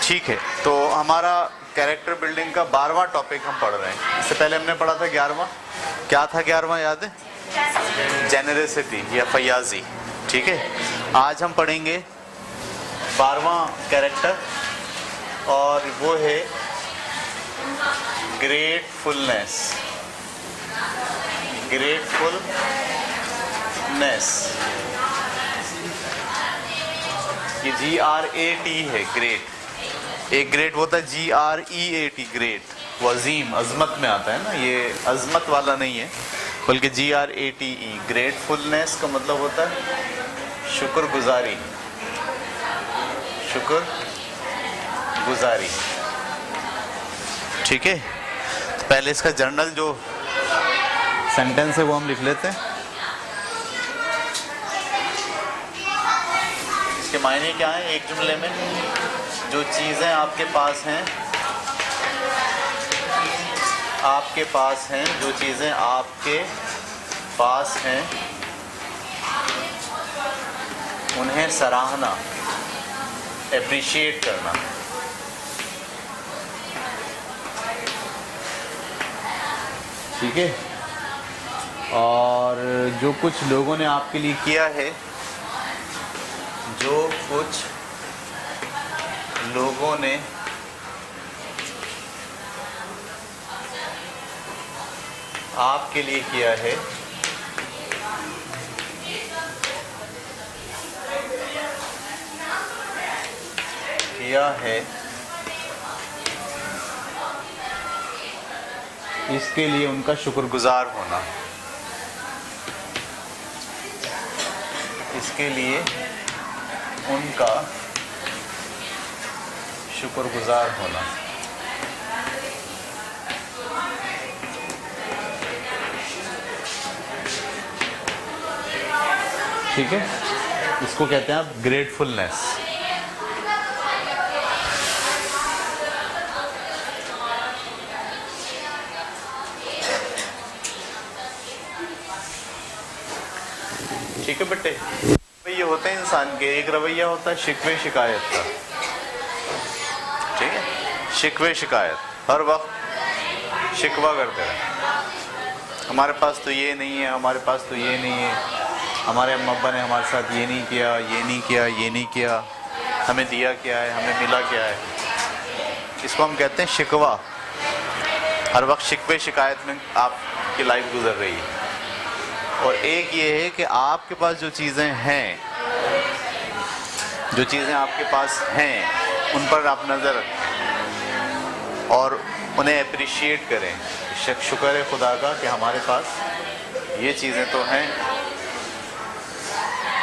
ٹھیک ہے، تو ہمارا کیریکٹر بلڈنگ کا 12واں ٹاپک ہم پڑھ رہے ہیں. اس سے پہلے ہم نے پڑھا تھا 11واں. کیا تھا 11واں یاد ہے؟ جنرسٹی یا فیاضی. ٹھیک ہے، آج ہم پڑھیں گے 12واں کیریکٹر، اور وہ ہے گریٹفلنس. گریٹفلنس. یہ GRAT ہے، گریٹ. ایک گریٹ ہوتا ہے GREAT، گریٹ. وہ عظیم، عظمت میں آتا ہے نا، یہ عظمت والا نہیں ہے بلکہ GRATE. گریٹفلنس کا مطلب ہوتا ہے شکر گزاری. شکر گزاری. ٹھیک ہے، پہلے اس کا جرنل جو سینٹنس ہے وہ ہم لکھ لیتے ہیں. اس کے معنی کیا ہیں ایک جملے میں؟ جو چیزیں آپ کے پاس ہیں، آپ کے پاس ہیں، جو چیزیں آپ کے پاس ہیں انہیں سراہنا، اپریشیٹ کرنا. ٹھیک ہے، اور جو کچھ لوگوں نے آپ کے لیے کیا ہے، جو کچھ لوگوں نے آپ کے لیے کیا ہے، اس کے لیے ان کا شکر گزار ہونا. اس کے لیے ان کا شکر گزار ہونا. ٹھیک ہے، اس کو کہتے ہیں آپ گریٹفلنس. ٹھیک ہے بیٹے، رویے ہوتے ہیں انسان کے. ایک رویہ ہوتا ہے شکوے شکایت کا. ٹھیک ہے، شکوے شکایت، ہر وقت شکوہ کرتے رہے. ہمارے پاس تو یہ نہیں ہے، ہمارے پاس تو یہ نہیں ہے، ہمارے اماں ابا نے ہمارے ساتھ یہ نہیں کیا، یہ نہیں کیا، یہ نہیں کیا، ہمیں دیا کیا ہے، ہمیں ملا کیا ہے. اس کو ہم کہتے ہیں شکوہ. ہر وقت شکوے شکایت میں آپ کی لائف گزر رہی ہے. اور ایک یہ ہے کہ آپ کے پاس جو چیزیں ہیں، جو چیزیں آپ کے پاس ہیں ان پر آپ نظر رکھیں اور انہیں اپریشیٹ کریں. شکر ہے خدا کا کہ ہمارے پاس یہ چیزیں تو ہیں.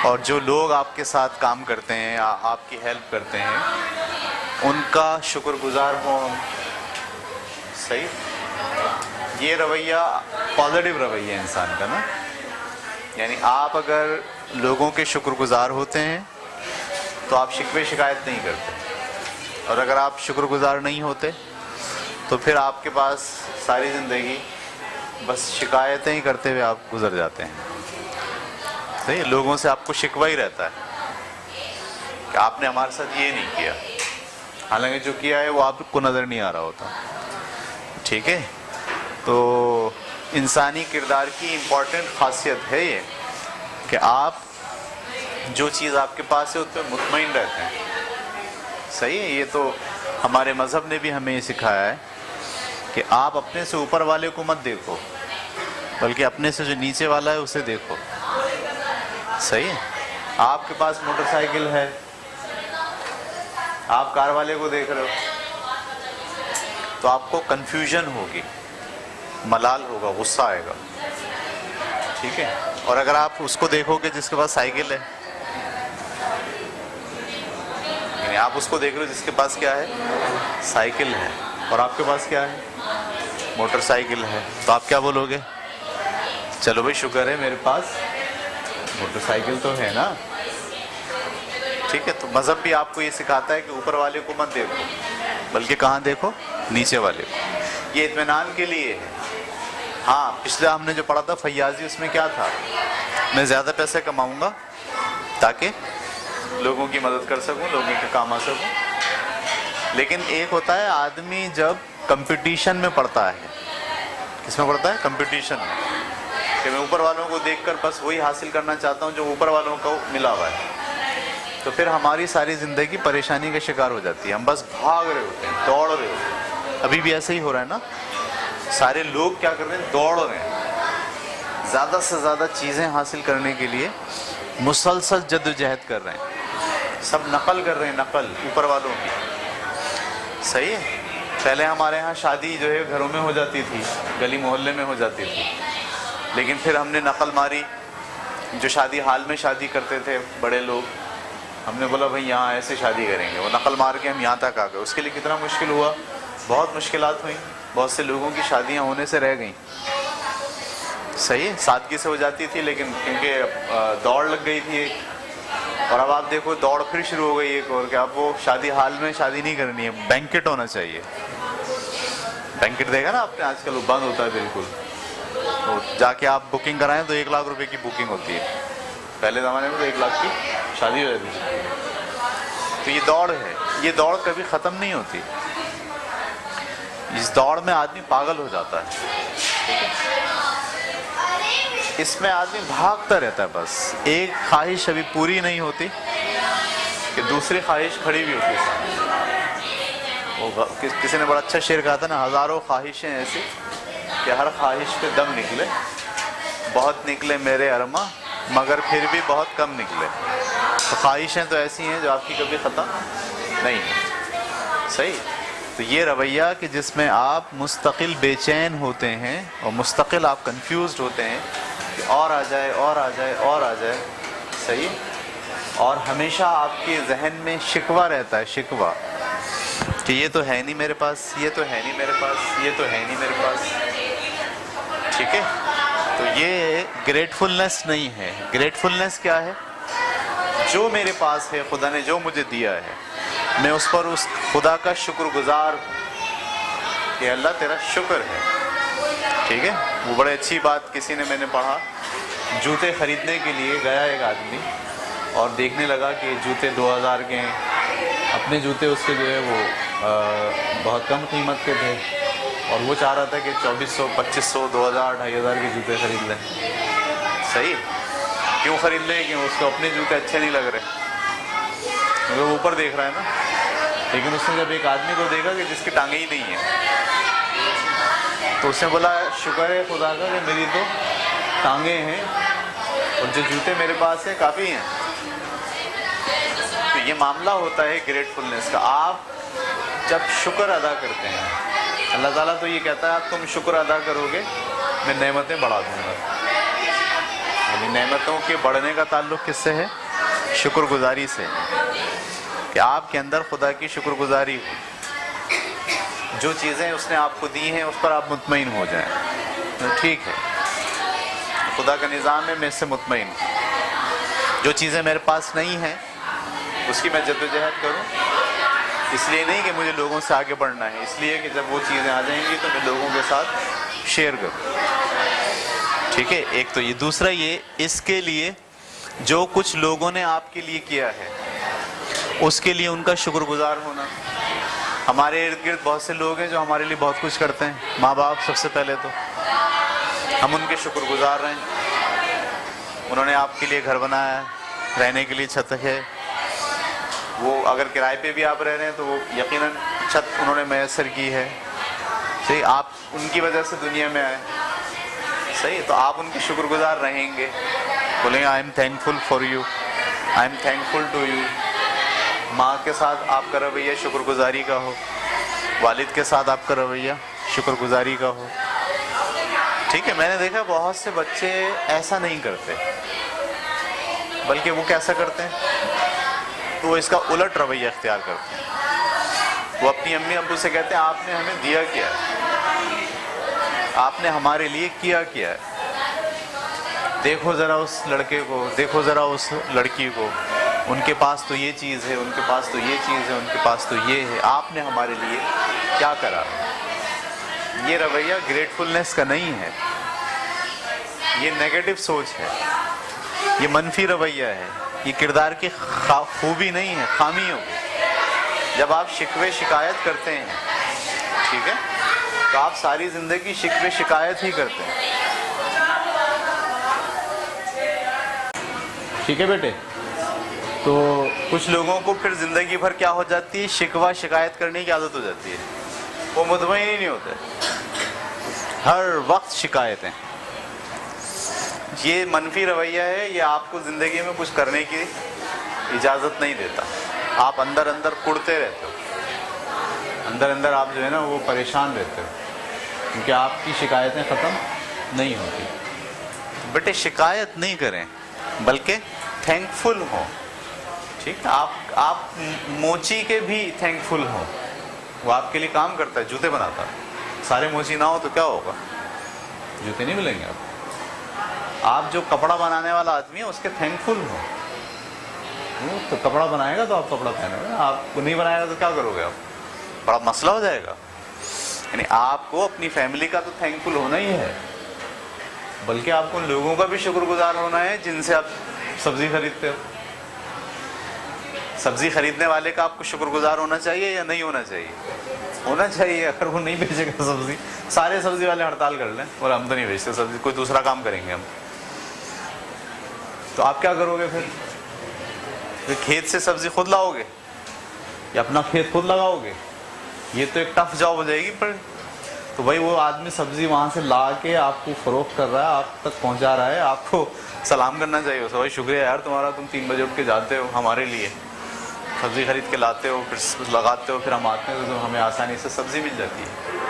اور جو لوگ آپ کے ساتھ کام کرتے ہیں، آپ کی ہیلپ کرتے ہیں، ان کا شکر گزار ہوں ہم. صحیح، یہ رویہ پازیٹیو رویہ ہے انسان کا نا. یعنی آپ اگر لوگوں کے شکر گزار ہوتے ہیں تو آپ شکوے شکایت نہیں کرتے، اور اگر آپ شکر گزار نہیں ہوتے تو پھر آپ کے پاس ساری زندگی بس شکایتیں ہی کرتے ہوئے آپ گزر جاتے ہیں. صحیح، لوگوں سے آپ کو شکوہ ہی رہتا ہے کہ آپ نے ہمارے ساتھ یہ نہیں کیا، حالانکہ جو کیا ہے وہ آپ کو نظر نہیں آ رہا ہوتا. ٹھیک ہے، تو انسانی کردار کی امپورٹنٹ خاصیت ہے یہ کہ آپ جو چیز آپ کے پاس ہے اس پہ مطمئن رہتے ہیں. صحیح ہے، یہ تو ہمارے مذہب نے بھی ہمیں یہ سکھایا ہے کہ آپ اپنے سے اوپر والے کو مت دیکھو بلکہ اپنے سے جو نیچے والا ہے اسے دیکھو. صحیح ہے، آپ کے پاس موٹر سائیکل ہے، آپ کار والے کو دیکھ رہے ہو تو آپ کو کنفیوژن ہوگی، ملال ہوگا، غصہ آئے گا. ٹھیک ہے، اور اگر آپ اس کو دیکھو گے جس کے پاس سائیکل ہے، یعنی آپ اس کو دیکھ رہے ہو جس کے پاس کیا ہے، سائیکل ہے، اور آپ کے پاس کیا ہے، موٹر سائیکل ہے، تو آپ کیا بولو گے؟ چلو بھائی شکر ہے میرے پاس موٹر سائیکل تو ہے نا. ٹھیک ہے، تو مذہب بھی آپ کو یہ سکھاتا ہے کہ اوپر والے کو مت دیکھو بلکہ کہاں دیکھو، نیچے والے کو. یہ اطمینان کے لیے ہے. ہاں، پچھلے ہم نے جو پڑھا تھا فیاضی، اس میں کیا تھا؟ میں زیادہ پیسے کماؤں گا تاکہ لوگوں کی مدد کر سکوں، لوگوں کے کام آ سکوں. لیکن ایک ہوتا ہے آدمی جب کمپٹیشن میں پڑتا ہے. کس میں پڑتا ہے؟ کمپٹیشن میں، کہ میں اوپر والوں کو دیکھ کر بس وہی حاصل کرنا چاہتا ہوں جو اوپر والوں کو ملا ہوا ہے. تو پھر ہماری ساری زندگی پریشانی کا شکار ہو جاتی ہے. ہم بس بھاگ رہے ہوتے ہیں، دوڑ رہے ہوتے ہیں. ابھی بھی ایسا ہی ہو رہا ہے نا. سارے لوگ کیا کر رہے ہیں؟ دوڑ رہے ہیں زیادہ سے زیادہ چیزیں حاصل کرنے کے لیے، مسلسل جد و جہد کر رہے ہیں. سب نقل کر رہے ہیں، نقل اوپر والوں کی. صحیح ہے. پہلے ہمارے ہاں شادی جو ہے گھروں میں ہو جاتی تھی، گلی محلے میں ہو جاتی تھی. لیکن پھر ہم نے نقل ماری. جو شادی حال میں شادی کرتے تھے بڑے لوگ، ہم نے بولا بھائی یہاں ایسے شادی کریں گے. وہ نقل مار کے ہم یہاں تک آ گئے. اس کے لیے کتنا مشکل ہوا، بہت مشکلات ہوئیں. بہت سے لوگوں کی شادیاں ہونے سے رہ گئیں. صحیح ہے. سادگی سے ہو جاتی تھی، لیکن کیونکہ دوڑ لگ گئی تھی ایک. اور اب آپ دیکھو دوڑ پھر شروع ہو گئی ایک اور، کہ اب وہ شادی حال میں شادی نہیں کرنی ہے، بینکٹ ہونا چاہیے. بینکٹ دیکھا نا آپ نے آج کل، وہ بند ہوتا ہے بالکل. تو جا کے آپ بکنگ کرائیں تو 1 لاکھ روپے کی بکنگ ہوتی ہے. پہلے زمانے میں تو 1 لاکھ کی شادی ہو جاتی تھی. تو یہ دوڑ ہے. یہ دوڑ کبھی ختم نہیں ہوتی. اس دوڑ میں آدمی پاگل ہو جاتا ہے. اس میں آدمی بھاگتا رہتا ہے. بس ایک خواہش ابھی پوری نہیں ہوتی کہ دوسری خواہش کھڑی بھی ہوتی ہے. کسی نے بڑا اچھا شعر کہا تھا نا، ہزاروں خواہشیں ایسی کہ ہر خواہش پہ دم نکلے. بہت نکلے میرے ارماں مگر پھر بھی بہت کم نکلے. تو خواہشیں تو ایسی ہیں جو آپ کی کبھی ختم نہیں ہیں. صحیح. تو یہ رویہ کہ جس میں آپ مستقل بے چین ہوتے ہیں اور مستقل آپ کنفیوزڈ ہوتے ہیں کہ اور آ جائے اور آ جائے اور آ جائے. صحیح. اور ہمیشہ آپ کے ذہن میں شکوہ رہتا ہے، شکوہ کہ یہ تو ہے نہیں میرے پاس، یہ تو ہے نہیں میرے پاس، یہ تو ہے نہیں میرے پاس. ٹھیک ہے. تو یہ گریٹفلنس نہیں ہے. گریٹفلنس کیا ہے؟ جو میرے پاس ہے، خدا نے جو مجھے دیا ہے، میں اس پر اس خدا کا شکر گزار ہوں کہ اللہ تیرا شکر ہے. ٹھیک ہے. وہ بڑے اچھی بات کسی نے، میں نے پڑھا، جوتے خریدنے کے لیے گیا ایک آدمی اور دیکھنے لگا کہ جوتے 2000 کے ہیں. اپنے جوتے اس کے جو ہے وہ بہت کم قیمت کے تھے، اور وہ چاہ رہا تھا کہ 2400 2500 2000 2500 کے جوتے خرید لیں. صحیح. کیوں خرید لیں؟ کہ اس کو اپنے جوتے اچھے نہیں لگ رہے، کیونکہ وہ اوپر دیکھ رہا ہے نا. لیکن اس نے جب ایک آدمی کو دیکھا کہ جس کی ٹانگیں ہی نہیں ہیں، تو اس نے بولا شکر ہے خدا کا کہ میری تو ٹانگیں ہیں اور جو جوتے میرے پاس ہیں کافی ہیں. تو یہ معاملہ ہوتا ہے گریٹفلنس کا. آپ جب شکر ادا کرتے ہیں، اللہ تعالیٰ تو یہ کہتا ہے آپ تم شکر ادا کرو گے میں نعمتیں بڑھا دوں گا. یعنی نعمتوں کے بڑھنے کا تعلق کس سے ہے؟ شکر گزاری سے. کہ آپ کے اندر خدا کی شکر گزاری ہو. جو چیزیں اس نے آپ کو دی ہیں اس پر آپ مطمئن ہو جائیں. تو ٹھیک ہے، خدا کا نظام ہے، میں اس سے مطمئن ہوں. جو چیزیں میرے پاس نہیں ہیں اس کی میں جدوجہد کروں. اس لیے نہیں کہ مجھے لوگوں سے آگے بڑھنا ہے، اس لیے کہ جب وہ چیزیں آ جائیں گی تو میں لوگوں کے ساتھ شیئر کروں. ٹھیک ہے. ایک تو یہ. دوسرا یہ، اس کے لیے جو کچھ لوگوں نے آپ کے لیے کیا ہے اس کے لیے ان کا شکر گزار ہونا. ہمارے ارد گرد بہت سے لوگ ہیں جو ہمارے لیے بہت کچھ کرتے ہیں. ماں باپ سب سے پہلے تو ہم ان کے شکر گزار رہے ہیں. انہوں نے آپ کے لیے گھر بنایا ہے، رہنے کے لیے چھت ہے. وہ اگر کرائے پہ بھی آپ رہ رہے ہیں تو وہ یقیناً چھت انہوں نے میسر کی ہے. صحیح. آپ ان کی وجہ سے دنیا میں آئے. صحیح. تو آپ ان کے شکر گزار رہیں گے. بولیں گے I am thankful for you, I am thankful to you. ماں کے ساتھ آپ کا رویہ شکر گزاری کا ہو، والد کے ساتھ آپ کا رویہ شکر گزاری کا ہو. ٹھیک ہے. میں نے دیکھا بہت سے بچے ایسا نہیں کرتے، بلکہ وہ کیسا کرتے ہیں؟ تو وہ اس کا الٹ رویہ اختیار کرتے ہیں. وہ اپنی امی ابو سے کہتے ہیں آپ نے ہمیں دیا کیا ہے، آپ نے ہمارے لیے کیا کیا ہے. دیکھو ذرا اس لڑکے کو، دیکھو ذرا اس لڑکی کو، ان کے پاس تو یہ چیز ہے، ان کے پاس تو یہ چیز ہے، ان کے پاس تو یہ ہے، آپ نے ہمارے لیے کیا کرا. یہ رویہ گریٹفلنس کا نہیں ہے، یہ نیگیٹو سوچ ہے، یہ منفی رویہ ہے، یہ کردار کی خوبی نہیں ہے، خامی ہوگی. جب آپ شکوے شکایت کرتے ہیں، ٹھیک ہے، تو آپ ساری زندگی شکوے شکایت ہی کرتے ہیں، ٹھیک ہے بیٹے؟ تو کچھ لوگوں کو پھر زندگی بھر کیا ہو جاتی ہے، شکوہ شکایت کرنے کی عادت ہو جاتی ہے، وہ مطمئن ہی نہیں ہوتے، ہر وقت شکایتیں۔ یہ منفی رویہ ہے، یہ آپ کو زندگی میں کچھ کرنے کی اجازت نہیں دیتا، آپ اندر اندر کڑتے رہتے ہو، اندر اندر آپ جو ہے نا وہ پریشان رہتے ہو، کیونکہ آپ کی شکایتیں ختم نہیں ہوتی۔ بیٹے شکایت نہیں کریں بلکہ تھینک فل ہوں، ٹھیک ہے؟ آپ موچی کے بھی تھینک فل ہوں، وہ آپ کے لیے کام کرتا ہے، جوتے بناتا ہے، سارے موچی نہ ہو تو کیا ہوگا؟ جوتے نہیں ملیں گے آپ جو کپڑا بنانے والا آدمی ہے اس کے تھینک فل ہوں، تو کپڑا بنائے گا تو آپ کپڑا پہنو گے، آپ کو نہیں بنائے گا تو کیا کرو گے؟ آپ بڑا مسئلہ ہو جائے گا۔ یعنی آپ کو اپنی فیملی کا تو تھینک فل ہونا ہی ہے، بلکہ آپ کو ان لوگوں کا بھی شکر گزار ہونا ہے جن سے آپ سبزی خریدتے ہو۔ سبزی خریدنے والے کا آپ کو شکر گزار ہونا چاہیے یا نہیں ہونا چاہیے؟ ہونا چاہیے۔ اگر وہ نہیں بیچے گا سبزی، سارے سبزی والے ہڑتال کر لیں اور ہم تو نہیں بیچتے سبزی، کوئی دوسرا کام کریں گے ہم، تو آپ کیا کرو گے پھر کھیت سے سبزی خود لاؤ گے یا اپنا کھیت خود لگاؤ گے؟ یہ تو ایک ٹف جاب ہو جائے گی۔ پر تو بھائی وہ آدمی سبزی وہاں سے لا کے آپ کو فروخت کر رہا ہے، آپ تک پہنچا رہا ہے، آپ کو سلام کرنا چاہیے اسے، بھائی شکریہ یار تمہارا، تم 3 بجے اٹھ کے جاتے ہو ہمارے لیے، سبزی خرید کے لاتے ہو، پھر لگاتے ہو، پھر ہم آتے ہیں تو ہمیں آسانی سے سبزی مل جاتی ہے۔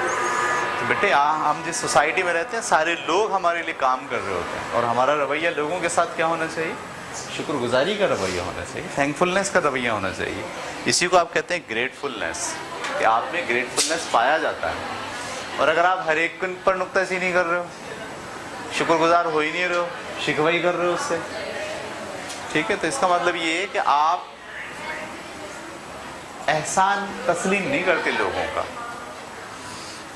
تو بیٹے ہم جس سوسائٹی میں رہتے ہیں سارے لوگ ہمارے لیے کام کر رہے ہوتے ہیں، اور ہمارا رویہ لوگوں کے ساتھ کیا ہونا چاہیے؟ شکر گزاری کا رویہ ہونا چاہیے، تھینک فلنس کا رویہ ہونا چاہیے۔ اسی کو آپ کہتے ہیں گریٹفلنس، کہ آپ میں گریٹفلنس پایا جاتا ہے۔ اور اگر آپ ہر ایک پر نکتہ چینی نہیں کر رہے ہو، شکر گزار ہو ہی نہیں رہے ہو، شکوہ ہی کر رہے ہو اس سے، ٹھیک ہے، تو اس کا مطلب یہ ہے کہ آپ احسان تسلیم نہیں کرتے لوگوں کا،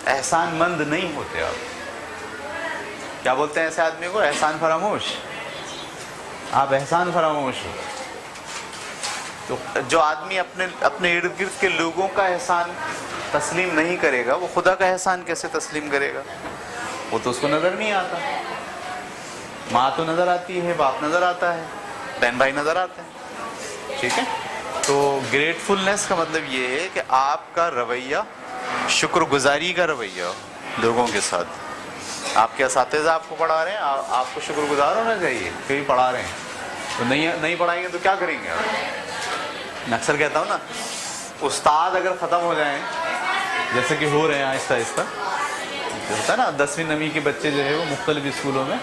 احسان مند نہیں ہوتے آپ۔ کیا بولتے ہیں ایسے آدمی کو؟ احسان فراموش۔ آپ احسان فراموش ہو۔ تو جو آدمی اپنے ارد گرد کے لوگوں کا احسان تسلیم نہیں کرے گا، وہ خدا کا احسان کیسے تسلیم کرے گا؟ وہ تو اس کو نظر نہیں آتا۔ ماں تو نظر آتی ہے، باپ نظر آتا ہے، بہن بھائی نظر آتے ہیں، ٹھیک ہے؟ تو گریٹفلنس کا مطلب یہ ہے کہ آپ کا رویہ شکر گزاری کا رویہ لوگوں کے ساتھ۔ آپ کے اساتذہ آپ کو پڑھا رہے ہیں، آپ کو شکر گزار ہونا چاہیے کہ بھی پڑھا رہے ہیں، تو نہیں پڑھائیں گے تو کیا کریں گے آپ؟ میں اکثر کہتا ہوں نا، استاد اگر ختم ہو جائیں، جیسے کہ ہو رہے ہیں آہستہ آہستہ، ہوتا ہے نا 10ویں 9ویں کے بچے جو ہے وہ مختلف اسکولوں میں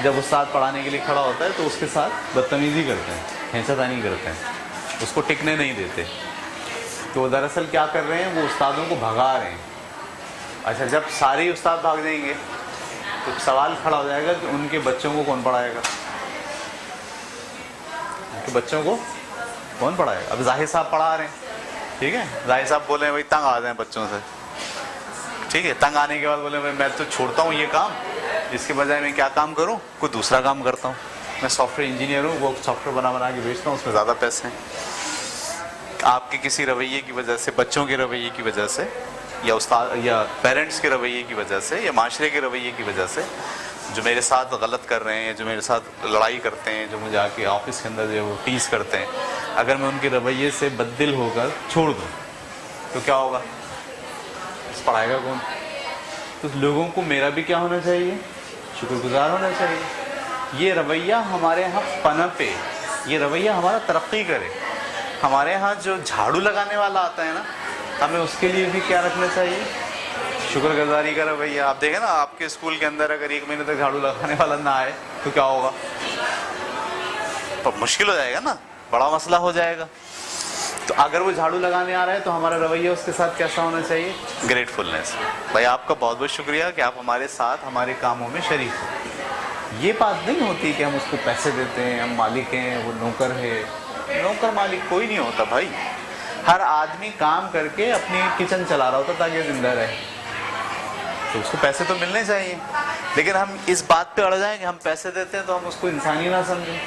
جب استاد پڑھانے کے لیے کھڑا ہوتا ہے تو اس کے ساتھ بدتمیزی کرتے ہیں، کھینچا تانی کرتے ہیں، اس کو ٹکنے نہیں دیتے۔ تو وہ دراصل کیا کر رہے ہیں؟ وہ استادوں کو بھگا رہے ہیں۔ اچھا جب سارے استاد بھاگ جائیں گے تو سوال کھڑا ہو جائے گا کہ ان کے بچوں کو کون پڑھائے گا؟ ان کے بچوں کو کون پڑھائے گا؟ اب ظاہر صاحب پڑھا رہے ہیں، ٹھیک ہے، ظاہر صاحب بولے ہیں بھائی تنگ آ جائیں بچوں سے، ٹھیک ہے، تنگ آنے کے بعد بولے بھائی میں تو چھوڑتا ہوں یہ کام، اس کے بجائے میں کیا کام کروں؟ کوئی دوسرا کام کرتا ہوں، میں سافٹ ویئر انجینئر ہوں، وہ سافٹ ویئر بنا کے بیچتا ہوں، اس میں زیادہ پیسے ہیں۔ آپ کے کسی رویے کی وجہ سے، بچوں کے رویے کی وجہ سے، یا استاد یا پیرنٹس کے رویے کی وجہ سے، یا معاشرے کے رویے کی وجہ سے، جو میرے ساتھ غلط کر رہے ہیں، جو میرے ساتھ لڑائی کرتے ہیں، جو مجھے آ کے آفس کے اندر جو ہے وہ ٹیز کرتے ہیں، اگر میں ان کے رویے سے بددل ہو کر چھوڑ دوں تو کیا ہوگا؟ پڑھائے گا کون؟ تو لوگوں کو میرا بھی کیا ہونا چاہیے؟ شکر گزار ہونا چاہیے۔ یہ رویہ ہمارے ہاں پنپے، یہ رویہ ہمارا ترقی کرے۔ ہمارے ہاں جو جھاڑو لگانے والا آتا ہے نا، ہمیں اس کے لیے بھی کیا رکھنا چاہیے؟ شکر گزاری کا رویہ۔ آپ دیکھیں نا، آپ کے اسکول کے اندر اگر 1 مہینے تک جھاڑو لگانے والا نہ آئے تو کیا ہوگا؟ تو مشکل ہو جائے گا نا، بڑا مسئلہ ہو جائے گا۔ تو اگر وہ جھاڑو لگانے آ رہا ہے تو ہمارا رویہ اس کے ساتھ کیسا ہونا چاہیے؟ گریٹفلنس۔ بھائی آپ کا بہت بہت شکریہ کہ آپ ہمارے ساتھ ہمارے کاموں میں شریک ہو۔ یہ بات نہیں ہوتی کہ ہم اس کو پیسے دیتے ہیں، ہم مالک ہیں، وہ نوکر ہے۔ نوکر مالک کوئی نہیں ہوتا بھائی، ہر آدمی کام کر کے اپنی کچن چلا رہا ہوتا تاکہ زندہ رہے، تو اس کو پیسے تو ملنے چاہیے۔ لیکن ہم اس بات پہ اڑ جائیں کہ ہم پیسے دیتے ہیں تو ہم اس کو انسانی نہ سمجھیں،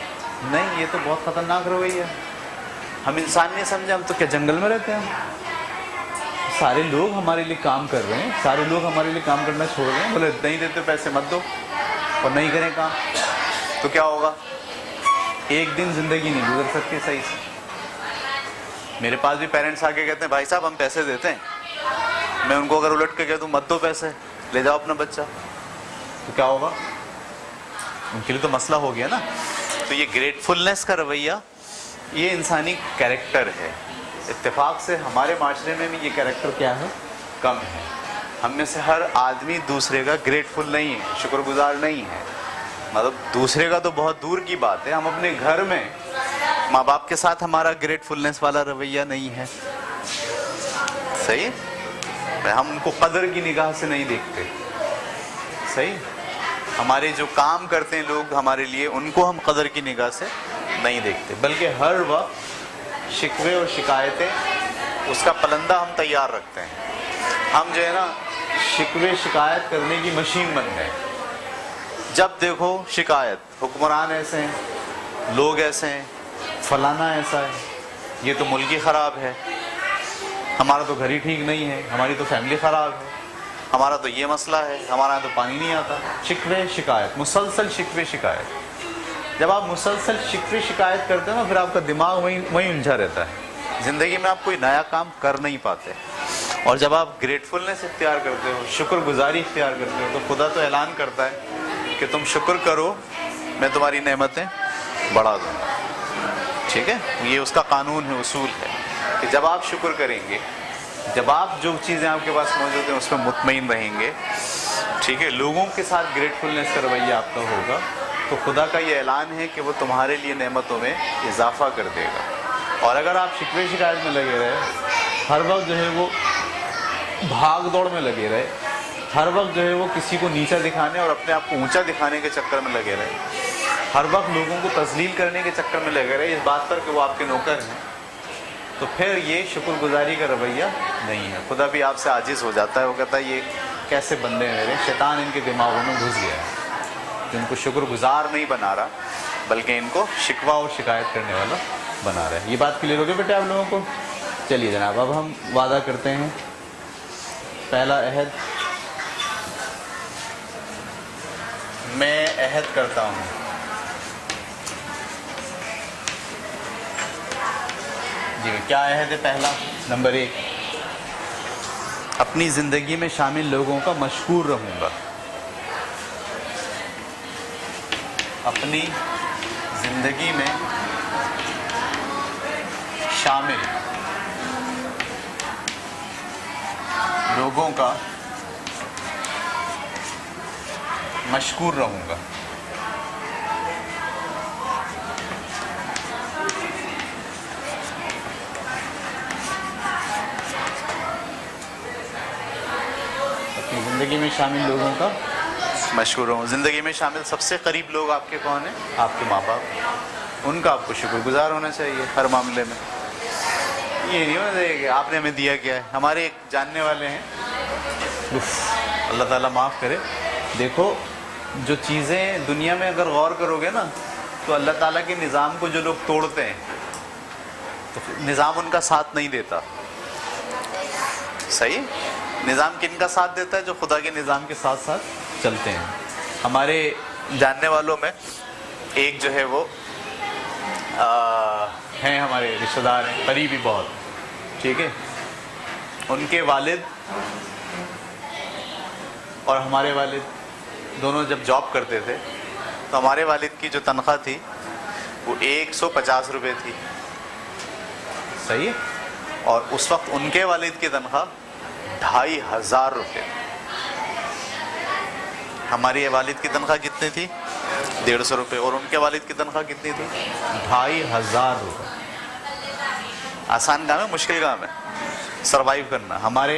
نہیں، یہ تو بہت خطرناک رویہ ہے۔ ہم انسان نہیں سمجھے, ہم تو کیا جنگل میں رہتے ہیں. سارے لوگ ہمارے لیے کام کر رہے ہیں, سارے لوگ ہمارے لیے کام کرنا چھوڑ رہے ہیں. بولے نہیں دیتے پیسے مت دو, اور نہیں کریں کام تو کیا ہوگا؟ ایک دن زندگی نہیں گزر سکتی صحیح سے. میرے پاس بھی پیرنٹس آ کے کہتے ہیں بھائی صاحب ہم پیسے دیتے ہیں, میں ان کو اگر الٹ کے کہہ دوں مت دو پیسے, لے جاؤ اپنا بچہ, تو کیا ہوگا؟ ان کے لیے تو مسئلہ ہو گیا نا. تو یہ گریٹفلنس کا رویہ یہ انسانی کیریکٹر ہے. اتفاق سے ہمارے معاشرے میں بھی یہ کیریکٹر کیا ہے؟ کم ہے. ہم میں سے ہر آدمی دوسرے کا گریٹفل نہیں ہے, شکر گزار نہیں ہے. مطلب دوسرے کا تو بہت دور کی بات ہے, ہم اپنے گھر میں ماں باپ کے ساتھ ہمارا گریٹفلنس والا رویہ نہیں ہے. صحیح, ہم ان کو قدر کی نگاہ سے نہیں دیکھتے. صحیح, ہمارے جو کام کرتے ہیں لوگ ہمارے لیے ان کو ہم قدر کی نگاہ سے نہیں دیکھتے, بلکہ ہر وقت شکوے اور شکایتیں اس کا پلندہ ہم تیار رکھتے ہیں. ہم جو ہے نا شکوے شکایت کرنے کی مشین بن گئے. جب دیکھو شکایت, حکمران ایسے ہیں, لوگ ایسے ہیں, فلانا ایسا ہے, یہ تو ملک ہی خراب ہے, ہمارا تو گھر ہی ٹھیک نہیں ہے, ہماری تو فیملی خراب ہے, ہمارا تو یہ مسئلہ ہے, ہمارا تو پانی نہیں آتا. شکوے شکایت, مسلسل شکوے شکایت. جب آپ مسلسل شکوے شکایت کرتے ہو نا, پھر آپ کا دماغ وہیں الجھا رہتا ہے. زندگی میں آپ کوئی نیا کام کر نہیں پاتے. اور جب آپ گریٹفلنس اختیار کرتے ہو, شکر گزاری اختیار کرتے ہو, تو خدا تو اعلان کرتا ہے کہ تم شکر کرو میں تمہاری نعمتیں بڑھا دوں گا. ٹھیک ہے, یہ اس کا قانون ہے, اصول ہے کہ جب آپ شکر کریں گے, جب آپ جو چیزیں آپ کے پاس موجود ہیں اس میں مطمئن رہیں گے, ٹھیک ہے, لوگوں کے ساتھ گریٹفلنس کا رویہ آپ کا ہوگا, تو خدا کا یہ اعلان ہے کہ وہ تمہارے لیے نعمتوں میں اضافہ کر دے گا. اور اگر آپ شکوے شکایت میں لگے رہے, ہر وقت جو ہے وہ بھاگ دوڑ میں لگے رہے, ہر وقت جو ہے وہ کسی کو نیچا دکھانے اور اپنے آپ کو اونچا دکھانے کے چکر میں لگے رہے, ہر وقت لوگوں کو تذلیل کرنے کے چکر میں لگے رہے اس بات پر کہ وہ آپ کے نوکر ہیں, تو پھر یہ شکر گزاری کا رویہ نہیں ہے. خدا بھی آپ سے عاجز ہو جاتا ہے, وہ کہتا ہے یہ کیسے بندے ہیں میرے, شیطان ان کے دماغوں میں گھس گیا ہے, جن کو شکر گزار نہیں بنا رہا بلکہ ان کو شکوہ اور شکایت کرنے والا بنا رہا ہے. یہ بات کلیئر ہو گئی بیٹے آپ لوگوں کو؟ چلیے جناب, اب ہم وعدہ کرتے ہیں. پہلا عہد, میں عہد کرتا ہوں جی. کیا عہد ہے پہلا؟ نمبر 1, اپنی زندگی میں شامل لوگوں کا مشکور رہوں گا. اپنی زندگی میں شامل لوگوں کا مشکور رہوں گا. اپنی زندگی میں شامل لوگوں کا مشکور ہوں. زندگی میں شامل سب سے قریب لوگ آپ کے کون ہیں؟ آپ کے ماں باپ. ان کا آپ کو شکر گزار ہونا چاہیے ہر معاملے میں. یہ نہیں ہونا چاہیے کہ آپ نے ہمیں دیا کیا ہے. ہمارے ایک جاننے والے ہیں, اللہ تعالیٰ معاف کرے, دیکھو جو چیزیں دنیا میں اگر غور کرو گے نا, تو اللہ تعالیٰ کے نظام کو جو لوگ توڑتے ہیں تو نظام ان کا ساتھ نہیں دیتا. صحیح, نظام کن کا ساتھ دیتا ہے؟ جو خدا کے نظام کے ساتھ ساتھ چلتے ہیں. ہمارے جاننے والوں میں ایک جو ہے وہ ہیں, ہمارے رشتہ دار ہیں, قریبی بہت, ٹھیک ہے. ان کے والد اور ہمارے والد دونوں جب جاب کرتے تھے تو ہمارے والد کی جو تنخواہ تھی وہ 150 روپے تھی. صحیح, اور اس وقت ان کے والد کی تنخواہ 2500 روپے. ہماری والد کی تنخواہ کتنی تھی؟ 150 روپے. اور ان کے والد کی تنخواہ کتنی تھی؟ 2500 روپے. آسان کام ہے, مشکل کام ہے سروائیو کرنا. ہمارے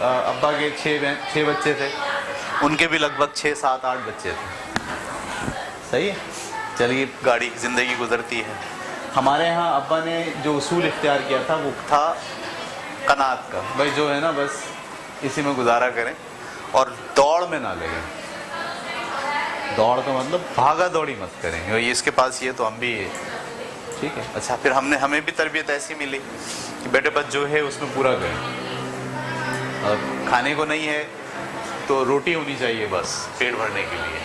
ابا کے 6 بچے تھے, ان کے بھی لگ بھگ 6 7 8 بچے تھے. صحیح ہے, چلیے گاڑی زندگی گزرتی ہے. ہمارے ہاں ابا نے جو اصول اختیار کیا تھا وہ تھا قناعت کا. بھائی جو ہے نا بس اسی میں گزارا کریں اور دوڑ میں نہ لگیں. دوڑ کا مطلب بھاگا دوڑی مت کریں, اس کے پاس یہ تو ہم بھی ٹھیک ہے. اچھا پھر ہمیں بھی تربیت ایسی ملی کہ بیٹے بس جو ہے اس میں پورا کریں. اور کھانے کو نہیں ہے تو روٹی ہونی چاہیے بس پیٹ بھرنے کے لیے.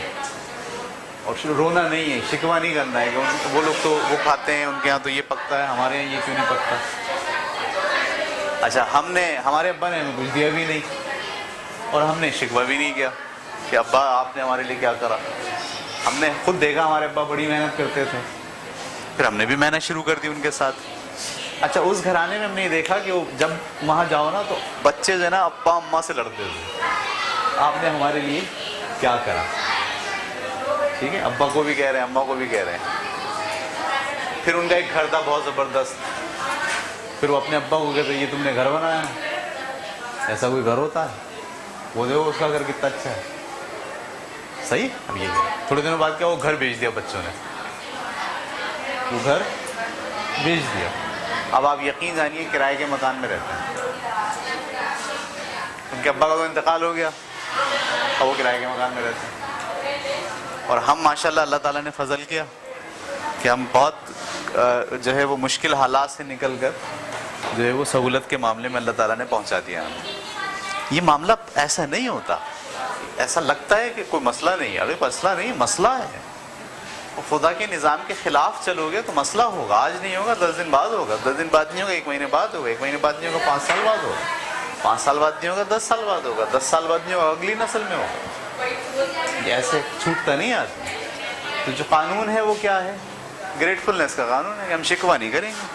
اور رونا نہیں ہے, شکوہ نہیں کرنا ہے کہ وہ لوگ تو وہ کھاتے ہیں, ان کے یہاں تو یہ پکتا ہے, ہمارے یہاں یہ کیوں نہیں پکتا. اچھا ہمارے ابا نے ہمیں کچھ دیا بھی نہیں, اور ہم نے شکوہ بھی نہیں کیا کہ ابا آپ نے ہمارے لیے کیا کرا. ہم نے خود دیکھا ہمارے ابا بڑی محنت کرتے تھے, پھر ہم نے بھی محنت شروع کر دی ان کے ساتھ. اچھا اس گھرانے میں ہم نے دیکھا کہ وہ جب وہاں جاؤ نا تو بچے جو ہے نا ابا اماں سے لڑتے تھے, آپ نے ہمارے لیے کیا کرا. ٹھیک ہے, ابا کو بھی کہہ رہے ہیں, اماں کو بھی کہہ رہے ہیں. پھر ان کا ایک گھر تھا بہت زبردست, پھر وہ اپنے ابا کو کہتے یہ تم نے گھر بنایا, ایسا کوئی گھر ہوتا ہے, وہ دیکھو اس کا گھر کتنا اچھا ہے. صحیح. اب یہ تھوڑے دنوں بعد کیا وہ گھر بیچ دیا بچوں نے, وہ گھر بیچ دیا. اب آپ یقین جانیے کرائے کے مکان میں رہتے ہیں. ان کے ابا کا تو انتقال ہو گیا, اور وہ کرائے کے مکان میں رہتے ہیں. اور ہم ماشاءاللہ اللہ تعالیٰ نے فضل کیا کہ ہم بہت جو ہے وہ مشکل حالات سے نکل کر جو ہے وہ سہولت کے معاملے میں اللہ تعالیٰ نے پہنچا دیا ہمیں. یہ معاملہ ایسا نہیں ہوتا, ایسا لگتا ہے کہ کوئی مسئلہ نہیں ہے. ارے مسئلہ نہیں, مسئلہ ہے. خدا کے نظام کے خلاف چلو گے تو مسئلہ ہوگا. آج نہیں ہوگا 10 دن بعد ہوگا, 10 دن بعد نہیں ہوگا 1 مہینے بعد ہوگا, 1 مہینے بعد نہیں ہوگا 5 سال بعد ہوگا, 5 سال بعد نہیں ہوگا 10 سال بعد ہوگا, 10 سال بعد نہیں ہوگا اگلی نسل میں ہوگا. یہ ایسے چھوٹتا نہیں آدمی. تو جو قانون ہے وہ کیا ہے؟ گریٹفلنس کا قانون ہے کہ ہم شکوہ نہیں کریں گے.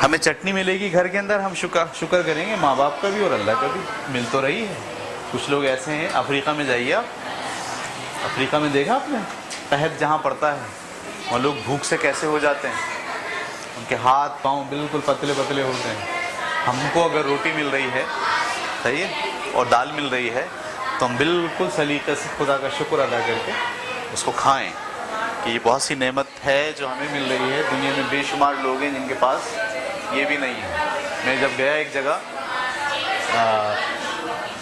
ہمیں چٹنی ملے گی گھر کے اندر, ہم شکر کریں گے, ماں باپ کا بھی اور اللہ کا بھی. مل تو رہی ہے. کچھ لوگ ایسے ہیں, افریقہ میں جائیے آپ, افریقہ میں دیکھا آپ نے قحط جہاں پڑتا ہے وہاں لوگ بھوک سے کیسے ہو جاتے ہیں, ان کے ہاتھ پاؤں بالکل پتلے پتلے ہوتے ہیں. ہم کو اگر روٹی مل رہی ہے, صحیح ہے, اور دال مل رہی ہے تو ہم بالکل سلیقے سے خدا کا شکر ادا کر کے اس کو کھائیں کہ یہ بہت سی نعمت ہے جو ہمیں مل رہی ہے. دنیا میں بے شمار لوگ ہیں جن کے پاس یہ بھی نہیں ہے. میں جب گیا ایک جگہ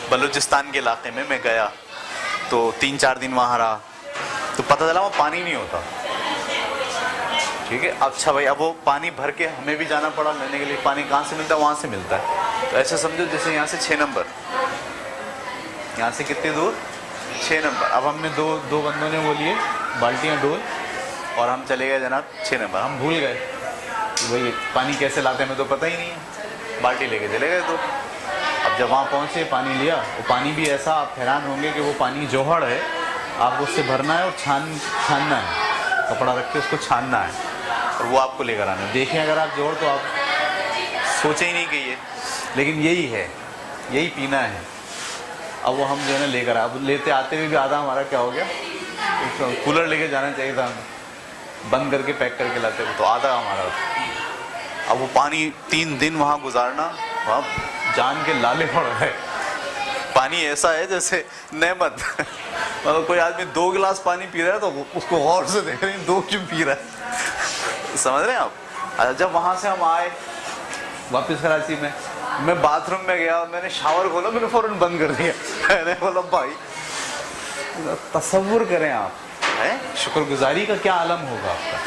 بلوچستان کے علاقے میں گیا تو 3-4 دن وہاں رہا, تو پتہ چلا وہاں پانی نہیں ہوتا. ٹھیک ہے, اچھا بھائی اب وہ پانی بھر کے ہمیں بھی جانا پڑا لینے کے لیے. پانی کہاں سے ملتا ہے؟ وہاں سے ملتا ہے. تو ایسے سمجھو جیسے یہاں سے 6 نمبر, یہاں سے کتنی دور؟ 6 نمبر. اب ہم نے دو بندوں نے وہ لیے بالٹیاں ڈول, اور ہم چلے گئے جناب 6 نمبر. ہم بھول گئے کہ بھائی پانی کیسے لاتے ہیں, ہمیں تو پتہ ہی نہیں ہے. بالٹی لے کے چلے گئے. تو اب جب وہاں پہنچے پانی لیا, وہ پانی بھی ایسا, آپ حیران ہوں گے کہ وہ پانی جوہر ہے, آپ کو اس سے بھرنا ہے اور چھاننا ہے, کپڑا رکھ کے اس کو چھاننا ہے, اور وہ آپ کو لے کر آنا ہے. دیکھیں اگر آپ جوہر تو آپ سوچیں ہی نہیں کہ یہ, لیکن یہی ہے, یہی پینا ہے. اب وہ ہم جو ہے نا لے کر اب لیتے آتے ہوئے بھی آدھا ہمارا کیا ہو گیا, کولر لے کے جانا چاہیے تھا ہمیں, بند کر کے پیک کر کے لاتے ہوئے, تو آدھا ہمارا. اب وہ پانی 3 دن وہاں گزارنا, وہاں جان کے لالے پڑ رہے. پانی ایسا ہے جیسے نعمت. مطلب کوئی آدمی 2 گلاس پانی پی رہا ہے تو اس کو غور سے دیکھ رہے ہیں 2 کیوں پی رہا ہے. سمجھ رہے ہیں آپ؟ جب وہاں سے ہم آئے واپس کراچی میں باتھ روم میں گیا, میں نے شاور کھولا, میں نے فوراً بند کر دیا. میں نے بولا بھائی تصور کریں آپ, شکر گزاری کا کیا عالم ہوگا آپ کا.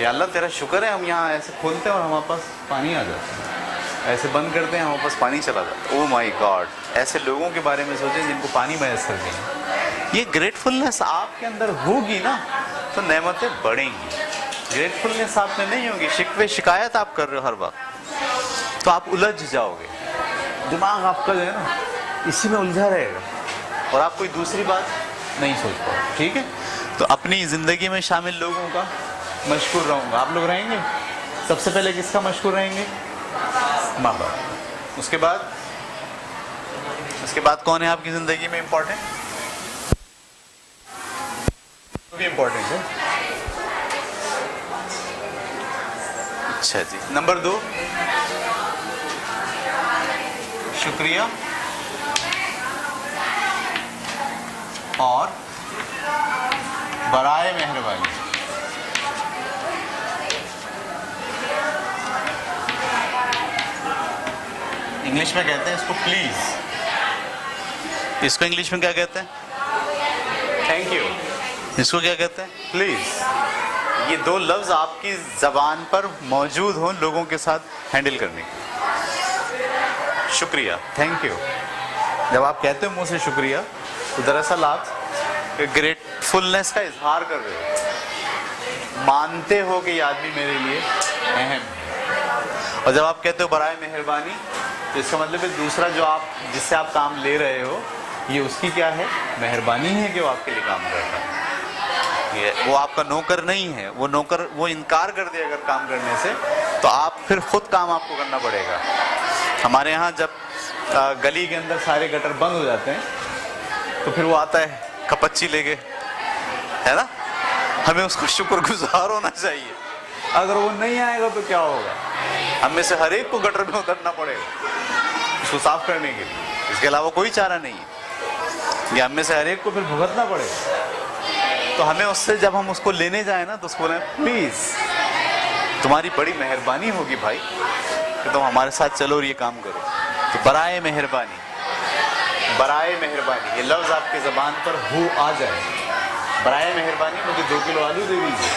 یا اللہ تیرا شکر ہے, ہم یہاں ایسے کھولتے ہیں اور ہمارے پاس پانی آ جاتا ہے, ایسے بند کرتے ہیں ہمارے پاس پانی چلا جاتا ہے. او مائی گاڈ, ایسے لوگوں کے بارے میں سوچیں جن کو پانی میسر نہیں ہے. یہ گریٹفلنس آپ کے اندر ہوگی نا تو نعمتیں بڑھیں گی. گریٹفلنس آپ میں نہیں ہوگی, شکوے شکایت آپ کر رہے ہو ہر وقت, تو آپ الجھ جاؤ گے. دماغ آپ کا جو ہے نا اسی میں الجھا رہے گا, اور آپ کوئی دوسری بات نہیں سوچ پاؤ. ٹھیک ہے, تو اپنی زندگی میں شامل لوگوں کا مشکور رہوں گا. آپ لوگ رہیں گے, سب سے پہلے کس کا مشکور رہیں گے؟ ماں باپ. اس کے بعد کون ہے آپ کی زندگی میں امپورٹنٹ؟ بھی امپورٹنٹ ہے. اچھا جی. نمبر 2 شکریہ اور برائے مہربانی. انگلش میں کہتے ہیں اس کو پلیز. اس کو انگلش میں کیا کہتے ہیں؟ Thank you. اس کو کیا کہتے ہیں؟ پلیز. یہ دو لفظ آپ کی زبان پر موجود ہوں لوگوں کے ساتھ ہینڈل کرنے کے. شکریہ، تھینک یو. جب آپ کہتے ہو منہ سے شکریہ تو دراصل آپ گریٹفلنس کا اظہار کر رہے ہو، مانتے ہو کہ یہ آدمی میرے لیے اہم ہے. اور جب آپ کہتے ہو برائے مہربانی تو اس کا مطلب ہے دوسرا جو آپ جس سے آپ کام لے رہے ہو یہ اس کی کیا ہے؟ مہربانی ہے کہ وہ آپ کے لیے کام کرتا ہے. وہ آپ کا نوکر نہیں ہے. وہ نوکر وہ انکار کر دے اگر کام کرنے سے تو آپ پھر خود کام آپ کو کرنا پڑے گا. ہمارے یہاں جب گلی کے اندر سارے گٹر بند ہو جاتے ہیں تو پھر وہ آتا ہے کپچی لے کے، ہے نا. ہمیں اس کو شکر گزار ہونا چاہیے. اگر وہ نہیں آئے گا تو کیا ہوگا؟ ہم میں سے ہر ایک کو گٹر میں اترنا پڑے گا اس کو صاف کرنے کے لیے. اس کے علاوہ کوئی چارہ نہیں ہے. یہ ہم میں سے ہر ایک کو پھر بھگتنا پڑے گا. تو ہمیں اس سے جب ہم اس کو لینے جائیں نا تو اس کو بولیں پلیز تمہاری بڑی مہربانی ہوگی بھائی کہ تم ہمارے ساتھ چلو اور یہ کام کرو. تو برائے مہربانی، برائے مہربانی یہ لفظ آپ کی زبان پر ہو آ جائے. برائے مہربانی مجھے 2 کلو آلو دے دیجیے.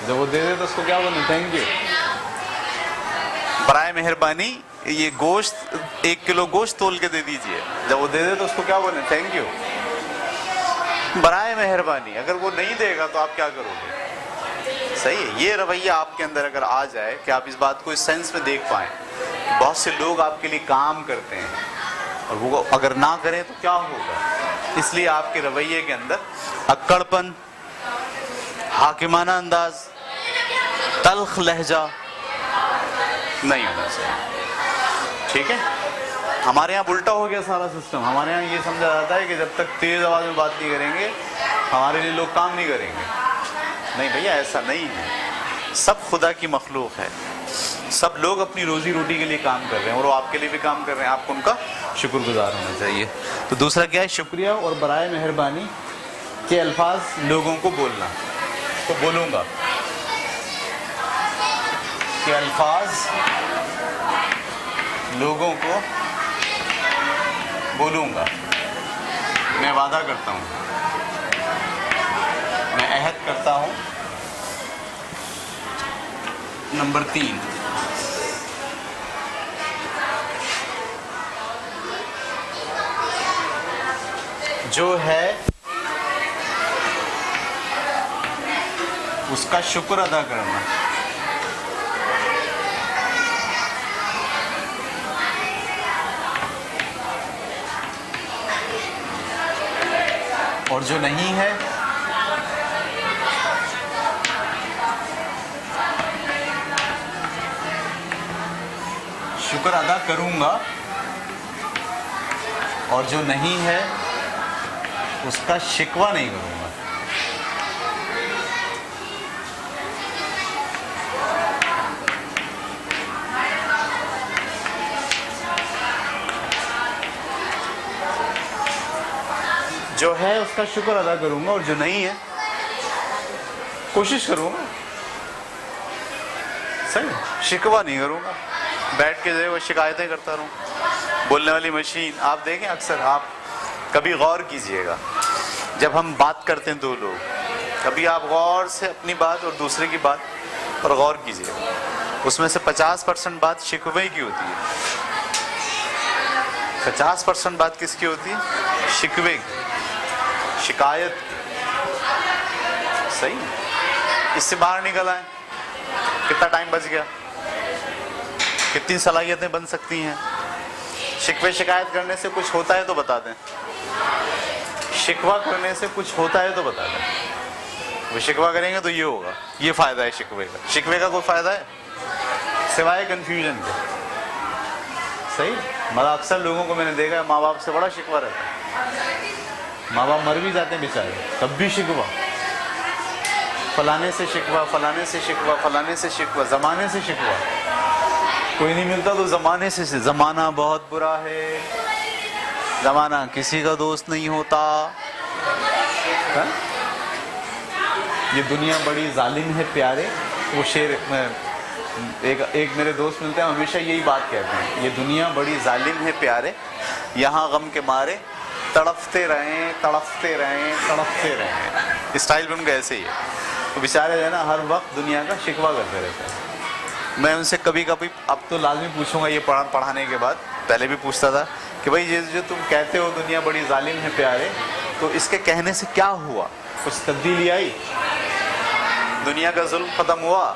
جب وہ دے دے تو اس کو کیا بولیں؟ Thank you. برائے مہربانی یہ گوشت 1 کلو گوشت تول کے دے دیجیے. جب وہ دے دے تو اس کو کیا بولیں؟ Thank you. برائے مہربانی. اگر وہ نہیں دے گا تو آپ کیا کرو گے؟ صحیح ہے. یہ رویہ آپ کے اندر اگر آ جائے کہ آپ اس بات کو اس سینس میں دیکھ پائیں بہت سے لوگ آپ کے لیے کام کرتے ہیں اور وہ اگر نہ کریں تو کیا ہوگا. اس لیے آپ کے رویے کے اندر اکڑ پن، حاکمانہ انداز، تلخ لہجہ نہیں ہونا چاہیے. ٹھیک ہے. ہمارے یہاں الٹا ہو گیا سارا سسٹم. ہمارے یہاں یہ سمجھا جاتا ہے کہ جب تک تیز آواز میں بات نہیں کریں گے ہمارے لیے لوگ کام نہیں کریں گے. نہیں بھیا ایسا نہیں ہے. سب خدا کی مخلوق ہے. سب لوگ اپنی روزی روٹی کے لیے کام کر رہے ہیں اور وہ آپ کے لیے بھی کام کر رہے ہیں. آپ کو ان کا شکر گزار ہونا چاہیے. تو دوسرا کیا ہے؟ شکریہ اور برائے مہربانی کے الفاظ لوگوں کو بولنا. تو بولوں گا کہ الفاظ لوگوں کو بولوں گا. میں وعدہ کرتا ہوں، میں عہد کرتا ہوں. نمبر 3 جو ہے اس کا شکر ادا کرنا. اور جو نہیں ہے شکر ادا کروں گا. اور جو نہیں ہے اس کا شکوہ نہیں کروں گا. جو ہے اس کا شکر ادا کروں گا اور جو نہیں ہے کوشش کروں گا. صحیح. شکوہ نہیں کروں گا. بیٹھ کے جو ہے وہ شکایتیں کرتا رہوں. بولنے والی مشین آپ دیکھیں اکثر. آپ کبھی غور کیجئے گا جب ہم بات کرتے ہیں دو لوگ کبھی آپ غور سے اپنی بات اور دوسرے کی بات پر غور کیجئے گا. اس میں سے 50% بات شکوے کی ہوتی ہے. 50% بات کس کی ہوتی ہے؟ شکوے کی، شکایت. صحیح. اس سے باہر نکل آئیں. کتنا ٹائم بچ گیا؟ کتنی صلاحیتیں بن سکتی ہیں؟ شکوے شکایت کرنے سے کچھ ہوتا ہے تو بتا دیں. شکوہ کرنے سے کچھ ہوتا ہے تو بتا دیں. وہ شکوہ کریں گے تو یہ ہوگا. یہ فائدہ ہے شکوے کا. شکوے کا کوئی فائدہ ہے سوائے کنفیوژن کے؟ صحیح. مگر اکثر لوگوں کو میں نے دیکھا ہے ماں باپ سے بڑا شکوہ رہتا ہے. ماں باپ مر بھی جاتے ہیں بیچارے تب بھی شکوہ. فلانے سے شکوہ، فلانے سے شکوہ، فلانے سے شکوہ، زمانے سے شکوہ. کوئی نہیں ملتا تو زمانے سے زمانہ بہت برا ہے، زمانہ کسی کا دوست نہیں ہوتا. یہ دنیا بڑی ظالم ہے پیارے. وہ شعر ایک میرے دوست ملتے ہیں ہمیشہ یہی بات کہتے ہیں، یہ دنیا بڑی ظالم ہے پیارے، یہاں غم کے مارے تڑپتے رہیں تڑپتے رہیں تڑپتے رہیں. اسٹائل بھی ان کا ایسے ہی ہے. تو بیچارے جو ہے نا ہر وقت دنیا کا شکوہ کرتے رہتے ہیں. میں ان سے کبھی کبھی اب تو لازمی پوچھوں گا یہ پڑھانے کے بعد, پہلے بھی پوچھتا تھا کہ بھائی یہ جو تم کہتے ہو دنیا بڑی ظالم ہے پیارے, تو اس کے کہنے سے کیا ہوا؟ کچھ تبدیلی آئی؟ دنیا کا ظلم ختم ہوا؟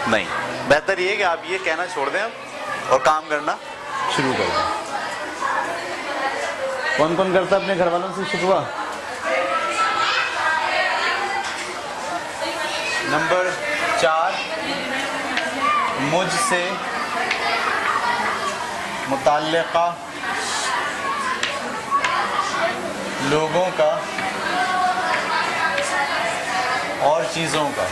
نہیں. بہتر یہ ہے کہ آپ یہ کہنا چھوڑ دیں اب اور کام کرنا شروع کر دیں. کون کون کرتا ہے اپنے گھر والوں سے شکوہ؟ نمبر 4, مجھ سے متعلقہ لوگوں کا اور چیزوں کا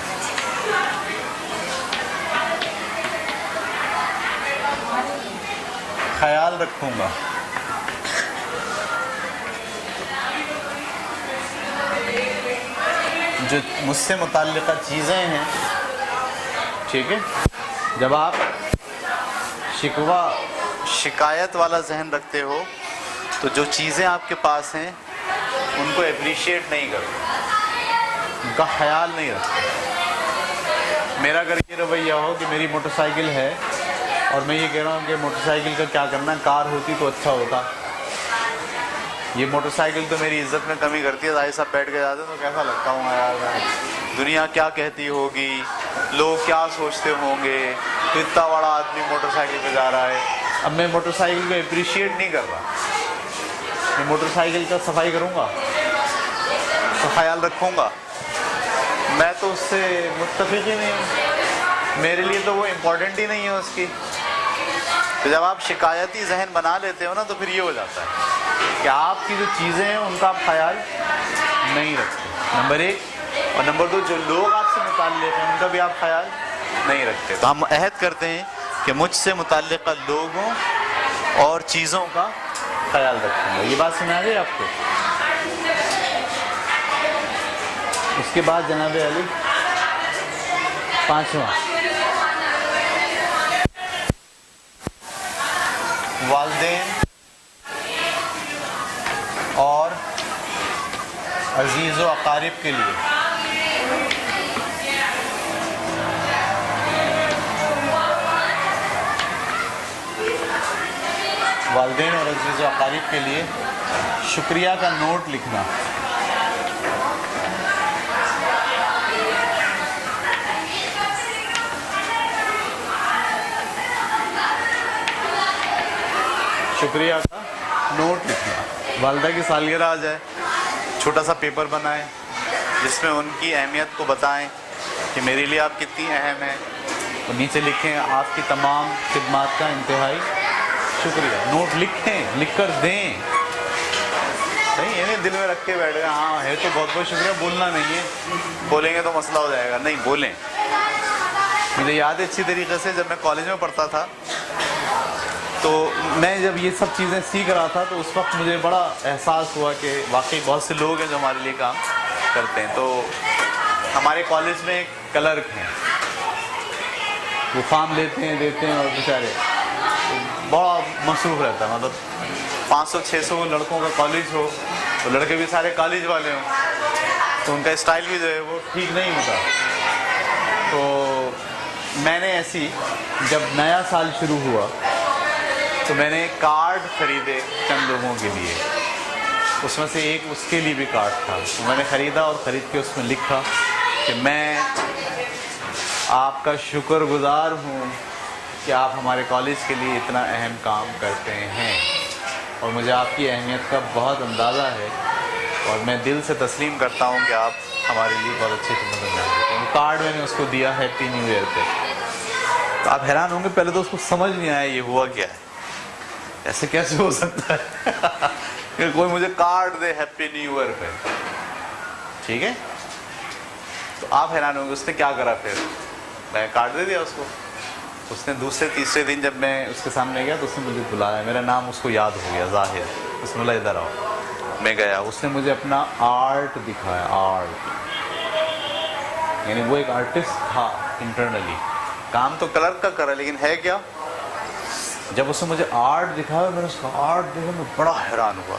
خیال رکھوں گا. جو مجھ سے متعلقہ چیزیں ہیں, ٹھیک ہے, جب آپ شکوہ شکایت والا ذہن رکھتے ہو تو جو چیزیں آپ کے پاس ہیں ان کو اپریشیٹ نہیں کرتے, ان کا خیال نہیں رکھتے. میرا اگر یہ رویہ ہو کہ میری موٹر سائیکل ہے اور میں یہ کہہ رہا ہوں کہ موٹر سائیکل کا کیا کرنا ہے, کار ہوتی تو اچھا ہوتا, یہ موٹر سائیکل تو میری عزت میں کمی کرتی ہے, ظاہر صاحب بیٹھ کے جاتے تو کیسا لگتا ہوں یار, دنیا کیا کہتی ہوگی, لوگ کیا سوچتے ہوں گے, تو اتنا بڑا آدمی موٹر سائیکل پہ جا رہا ہے. اب میں موٹر سائیکل کو اپریشیٹ نہیں کر رہا, میں موٹر سائیکل کا صفائی کروں گا تو خیال رکھوں گا, میں تو اس سے متفق ہی نہیں ہوں, میرے لیے تو وہ امپورٹنٹ ہی نہیں ہے اس کی. تو جب آپ شکایتی ذہن بنا لیتے ہو نا تو پھر یہ ہو جاتا ہے کہ آپ کی جو چیزیں ہیں ان کا آپ خیال نہیں رکھتے, نمبر 1. اور نمبر 2, جو لوگ آپ سے متعلق ہیں ان کا بھی آپ خیال نہیں رکھتے. تو ہم عہد کرتے ہیں کہ مجھ سے متعلقہ لوگوں اور چیزوں کا خیال رکھوں گا. یہ بات سنا دے آپ کو. اس کے بعد جناب علی 5واں, والدین اور عزیز و اقارب کے لیے والدین اور عزیز و اقارب کے لیے شکریہ کا نوٹ لکھنا. شکریہ کا نوٹ لکھنا. والدہ کی سالگرہ آ جائے, چھوٹا سا پیپر بنائیں جس میں ان کی اہمیت کو بتائیں کہ میرے لیے آپ کتنی اہم ہیں, اور نیچے لکھیں آپ کی تمام خدمات کا انتہائی شکریہ. نوٹ لکھیں, لکھ کر دیں. نہیں یہ نہیں دل میں رکھ کے بیٹھ گئے, ہاں ہے تو بہت بہت شکریہ, بولنا نہیں ہے, بولیں گے تو مسئلہ ہو جائے گا. نہیں, بولیں. مجھے یاد ہے اچھی طریقے سے جب میں کالج میں پڑھتا تھا تو میں جب یہ سب چیزیں سیکھ رہا تھا تو اس وقت مجھے بڑا احساس ہوا کہ واقعی بہت سے لوگ ہیں جو ہمارے لیے کام کرتے ہیں. تو ہمارے کالج میں ایک کلرک ہیں, وہ فارم لیتے ہیں دیتے ہیں, اور بیچارے بڑا مصروف رہتا ہے. مطلب 500-600 لڑکوں کا کالج ہو, تو لڑکے بھی سارے کالج والے ہوں, تو ان کا اسٹائل بھی جو ہے وہ ٹھیک نہیں ہوتا. تو میں نے ایسی جب نیا سال شروع ہوا تو میں نے کارڈ خریدے چند لوگوں کے لیے. اس میں سے ایک اس کے لیے بھی کارڈ تھا, تو میں نے خریدا اور خرید کے اس میں لکھا کہ میں آپ کا شکر گزار ہوں کہ آپ ہمارے کالج کے لیے اتنا اہم کام کرتے ہیں, اور مجھے آپ کی اہمیت کا بہت اندازہ ہے, اور میں دل سے تسلیم کرتا ہوں کہ آپ ہمارے لیے بہت اچھی خدمت انجام دیتے ہیں. کارڈ میں نے اس کو دیا ہیپی نیو ایئر پہ. تو آپ حیران ہوں گے, پہلے تو اس کو سمجھ نہیں آیا یہ ہوا کیا ہے, ایسے کیسے ہو سکتا ہے کہ کوئی مجھے کارڈ دے ہیپی نیو ایئر پہ, ٹھیک ہے. تو آپ حیران ہوں گے اس نے کیا کرا. پھر میں کارڈ دے دیا اس کو. اس نے دوسرے تیسرے دن جب میں اس کے سامنے گیا تو اس نے مجھے بلایا, میرا نام اس کو یاد ہو گیا ظاہر. اس نے بولا ادھر آؤ. میں گیا, اس نے مجھے اپنا آرٹ دکھایا. آرٹ یعنی وہ ایک آرٹسٹ تھا انٹرنلی, کام تو کلرک کا کرا لیکن ہے کیا. جب اس نے مجھے آرٹ دکھایا, میں نے اس کا آرٹ دیکھا, میں بڑا حیران ہوا.